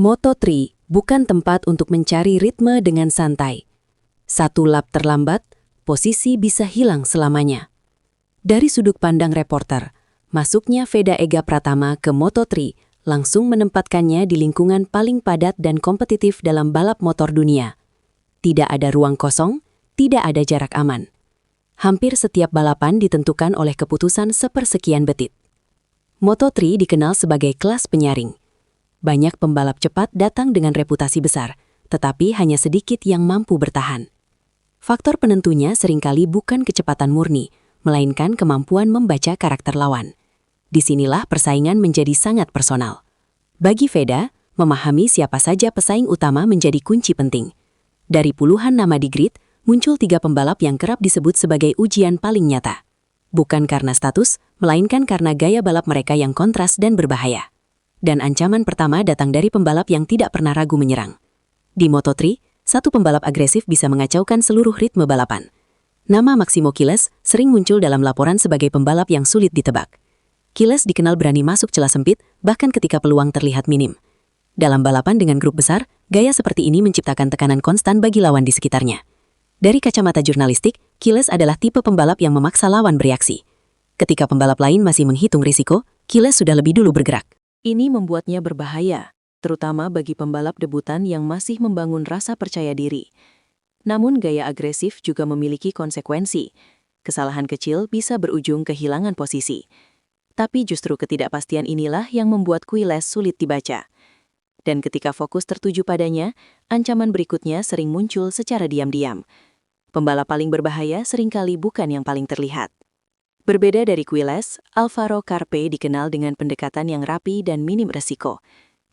Moto3 bukan tempat untuk mencari ritme dengan santai. Satu lap terlambat, posisi bisa hilang selamanya. Dari sudut pandang reporter, masuknya Veda Ega Pratama ke Moto3 langsung menempatkannya di lingkungan paling padat dan kompetitif dalam balap motor dunia. Tidak ada ruang kosong, tidak ada jarak aman. Hampir setiap balapan ditentukan oleh keputusan sepersekian detik. Moto3 dikenal sebagai kelas penyaring. Banyak pembalap cepat datang dengan reputasi besar, tetapi hanya sedikit yang mampu bertahan. Faktor penentunya seringkali bukan kecepatan murni, melainkan kemampuan membaca karakter lawan. Disinilah persaingan menjadi sangat personal. Bagi Veda, memahami siapa saja pesaing utama menjadi kunci penting. Dari puluhan nama di grid, muncul 3 pembalap yang kerap disebut sebagai ujian paling nyata. Bukan karena status, melainkan karena gaya balap mereka yang kontras dan berbahaya. Dan ancaman pertama datang dari pembalap yang tidak pernah ragu menyerang. Di Moto3, satu pembalap agresif bisa mengacaukan seluruh ritme balapan. Nama Maximo Quiles sering muncul dalam laporan sebagai pembalap yang sulit ditebak. Quiles dikenal berani masuk celah sempit, bahkan ketika peluang terlihat minim. Dalam balapan dengan grup besar, gaya seperti ini menciptakan tekanan konstan bagi lawan di sekitarnya. Dari kacamata jurnalistik, Quiles adalah tipe pembalap yang memaksa lawan bereaksi. Ketika pembalap lain masih menghitung risiko, Quiles sudah lebih dulu bergerak. Ini membuatnya berbahaya, terutama bagi pembalap debutan yang masih membangun rasa percaya diri. Namun gaya agresif juga memiliki konsekuensi. Kesalahan kecil bisa berujung kehilangan posisi. Tapi justru ketidakpastian inilah yang membuat Quiles sulit dibaca. Dan ketika fokus tertuju padanya, ancaman berikutnya sering muncul secara diam-diam. Pembalap paling berbahaya seringkali bukan yang paling terlihat. Berbeda dari Quiles, Alvaro Carpe dikenal dengan pendekatan yang rapi dan minim resiko.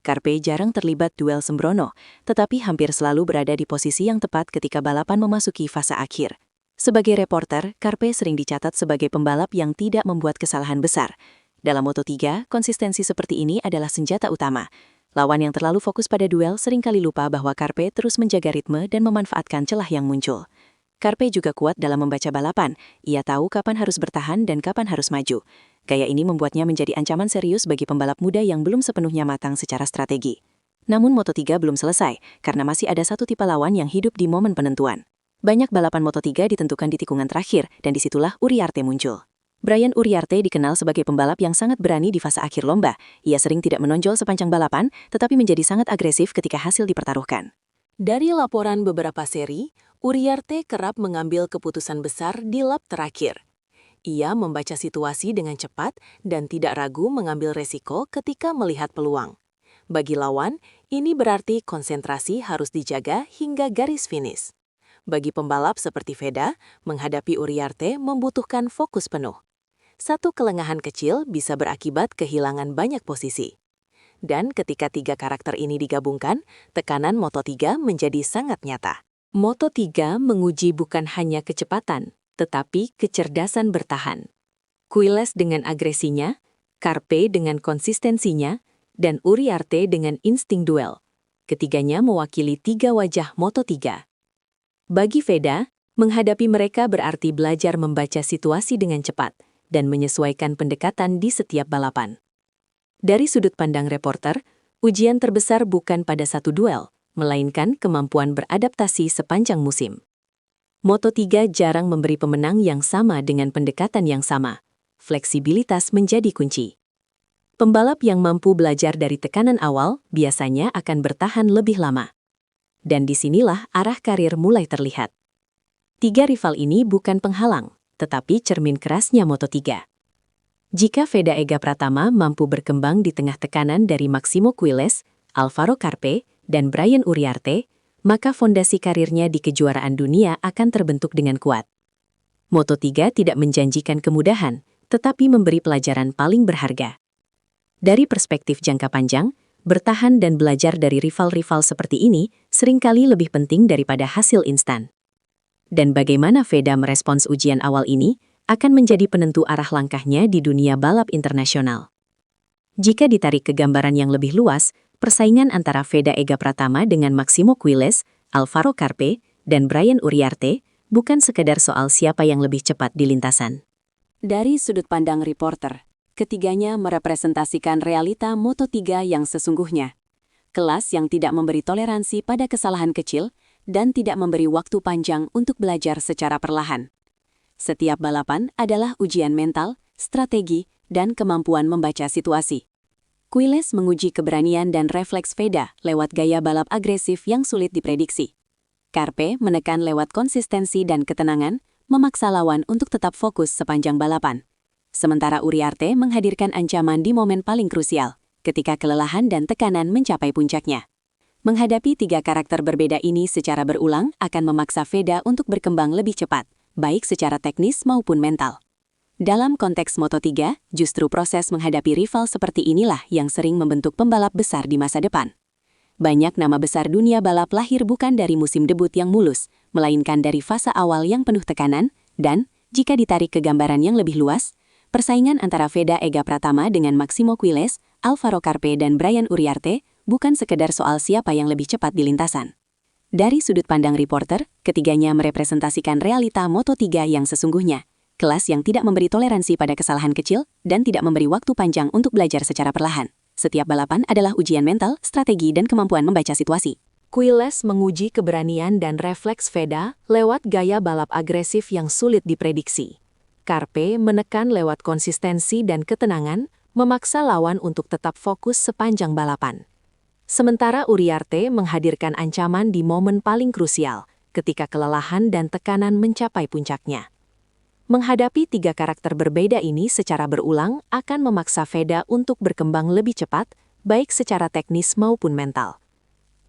Carpe jarang terlibat duel sembrono, tetapi hampir selalu berada di posisi yang tepat ketika balapan memasuki fase akhir. Sebagai reporter, Carpe sering dicatat sebagai pembalap yang tidak membuat kesalahan besar. Dalam Moto3, konsistensi seperti ini adalah senjata utama. Lawan yang terlalu fokus pada duel seringkali lupa bahwa Carpe terus menjaga ritme dan memanfaatkan celah yang muncul. Carpe juga kuat dalam membaca balapan. Ia tahu kapan harus bertahan dan kapan harus maju. Gaya ini membuatnya menjadi ancaman serius bagi pembalap muda yang belum sepenuhnya matang secara strategi. Namun Moto3 belum selesai, karena masih ada satu tipe lawan yang hidup di momen penentuan. Banyak balapan Moto3 ditentukan di tikungan terakhir, dan disitulah Uriarte muncul. Brian Uriarte dikenal sebagai pembalap yang sangat berani di fase akhir lomba. Ia sering tidak menonjol sepanjang balapan, tetapi menjadi sangat agresif ketika hasil dipertaruhkan. Dari laporan beberapa seri, Uriarte kerap mengambil keputusan besar di lap terakhir. Ia membaca situasi dengan cepat dan tidak ragu mengambil resiko ketika melihat peluang. Bagi lawan, ini berarti konsentrasi harus dijaga hingga garis finish. Bagi pembalap seperti Veda, menghadapi Uriarte membutuhkan fokus penuh. Satu kelengahan kecil bisa berakibat kehilangan banyak posisi. Dan ketika 3 karakter ini digabungkan, tekanan Moto3 menjadi sangat nyata. Moto3 menguji bukan hanya kecepatan, tetapi kecerdasan bertahan. Quiles dengan agresinya, Carpe dengan konsistensinya, dan Uriarte dengan insting duel. Ketiganya mewakili 3 wajah Moto3. Bagi Veda, menghadapi mereka berarti belajar membaca situasi dengan cepat dan menyesuaikan pendekatan di setiap balapan. Dari sudut pandang reporter, ujian terbesar bukan pada satu duel, melainkan kemampuan beradaptasi sepanjang musim. Moto3 jarang memberi pemenang yang sama dengan pendekatan yang sama. Fleksibilitas menjadi kunci. Pembalap yang mampu belajar dari tekanan awal biasanya akan bertahan lebih lama. Dan disinilah arah karir mulai terlihat. 3 rival ini bukan penghalang, tetapi cermin kerasnya Moto3. Jika Veda Ega Pratama mampu berkembang di tengah tekanan dari Maximo Quiles, Alvaro Carpe, dan Brian Uriarte, maka fondasi karirnya di kejuaraan dunia akan terbentuk dengan kuat. Moto3 tidak menjanjikan kemudahan, tetapi memberi pelajaran paling berharga. Dari perspektif jangka panjang, bertahan dan belajar dari rival-rival seperti ini seringkali lebih penting daripada hasil instan. Dan bagaimana Veda merespons ujian awal ini akan menjadi penentu arah langkahnya di dunia balap internasional. Jika ditarik ke gambaran yang lebih luas, persaingan antara Veda Ega Pratama dengan Maximo Quiles, Alvaro Carpe, dan Brian Uriarte bukan sekedar soal siapa yang lebih cepat di lintasan. Dari sudut pandang reporter, ketiganya merepresentasikan realita Moto3 yang sesungguhnya. kelas yang tidak memberi toleransi pada kesalahan kecil dan tidak memberi waktu panjang untuk belajar secara perlahan. Setiap balapan adalah ujian mental, strategi, dan kemampuan membaca situasi. Quiles menguji keberanian dan refleks Veda lewat gaya balap agresif yang sulit diprediksi. Carpe menekan lewat konsistensi dan ketenangan, memaksa lawan untuk tetap fokus sepanjang balapan. Sementara Uriarte menghadirkan ancaman di momen paling krusial, ketika kelelahan dan tekanan mencapai puncaknya. Menghadapi tiga karakter berbeda ini secara berulang akan memaksa Veda untuk berkembang lebih cepat, baik secara teknis maupun mental. Dalam konteks Moto3, justru proses menghadapi rival seperti inilah yang sering membentuk pembalap besar di masa depan. Banyak nama besar dunia balap lahir bukan dari musim debut yang mulus, melainkan dari fase awal yang penuh tekanan, dan, jika ditarik ke gambaran yang lebih luas, persaingan antara Veda Ega Pratama dengan Maximo Quiles, Alvaro Carpe dan Brian Uriarte bukan sekedar soal siapa yang lebih cepat di lintasan. Dari sudut pandang reporter, ketiganya merepresentasikan realita Moto3 yang sesungguhnya, kelas yang tidak memberi toleransi pada kesalahan kecil dan tidak memberi waktu panjang untuk belajar secara perlahan. Setiap balapan adalah ujian mental, strategi, dan kemampuan membaca situasi. Quiles menguji keberanian dan refleks Veda lewat gaya balap agresif yang sulit diprediksi. Carpe menekan lewat konsistensi dan ketenangan, memaksa lawan untuk tetap fokus sepanjang balapan. Sementara Uriarte menghadirkan ancaman di momen paling krusial, ketika kelelahan dan tekanan mencapai puncaknya. Menghadapi tiga karakter berbeda ini secara berulang akan memaksa Veda untuk berkembang lebih cepat, baik secara teknis maupun mental.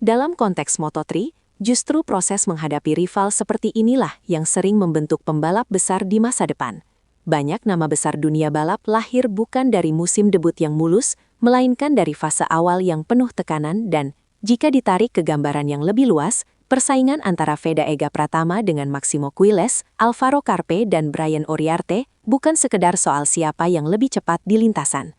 Dalam konteks Moto3, justru proses menghadapi rival seperti inilah yang sering membentuk pembalap besar di masa depan. Banyak nama besar dunia balap lahir bukan dari musim debut yang mulus, melainkan dari fase awal yang penuh tekanan dan, jika ditarik ke gambaran yang lebih luas, persaingan antara Veda Ega Pratama dengan Maximo Quiles, Alvaro Carpe dan Brian Uriarte bukan sekedar soal siapa yang lebih cepat di lintasan.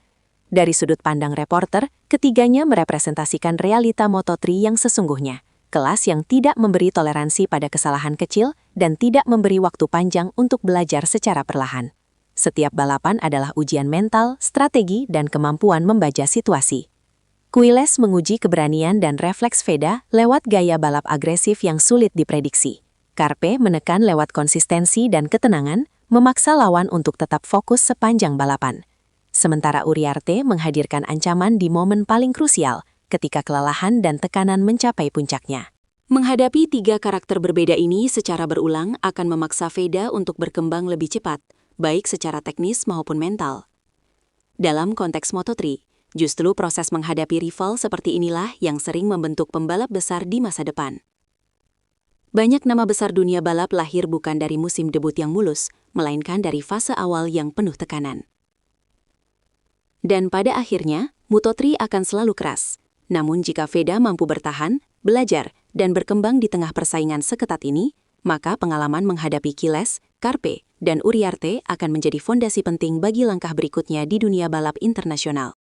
Dari sudut pandang reporter, ketiganya merepresentasikan realita Moto3 yang sesungguhnya, kelas yang tidak memberi toleransi pada kesalahan kecil dan tidak memberi waktu panjang untuk belajar secara perlahan. Setiap balapan adalah ujian mental, strategi, dan kemampuan membaca situasi. Quiles menguji keberanian dan refleks Veda lewat gaya balap agresif yang sulit diprediksi. Carpe menekan lewat konsistensi dan ketenangan, memaksa lawan untuk tetap fokus sepanjang balapan. Sementara Uriarte menghadirkan ancaman di momen paling krusial, ketika kelelahan dan tekanan mencapai puncaknya. Menghadapi tiga karakter berbeda ini secara berulang akan memaksa Veda untuk berkembang lebih cepat, baik secara teknis maupun mental. Dalam konteks Moto3, justru proses menghadapi rival seperti inilah yang sering membentuk pembalap besar di masa depan. Banyak nama besar dunia balap lahir bukan dari musim debut yang mulus, melainkan dari fase awal yang penuh tekanan. Dan pada akhirnya, Moto3 akan selalu keras. Namun jika Veda mampu bertahan, belajar, dan berkembang di tengah persaingan seketat ini, maka pengalaman menghadapi Quiles, Carpe, dan Uriarte akan menjadi fondasi penting bagi langkah berikutnya di dunia balap internasional.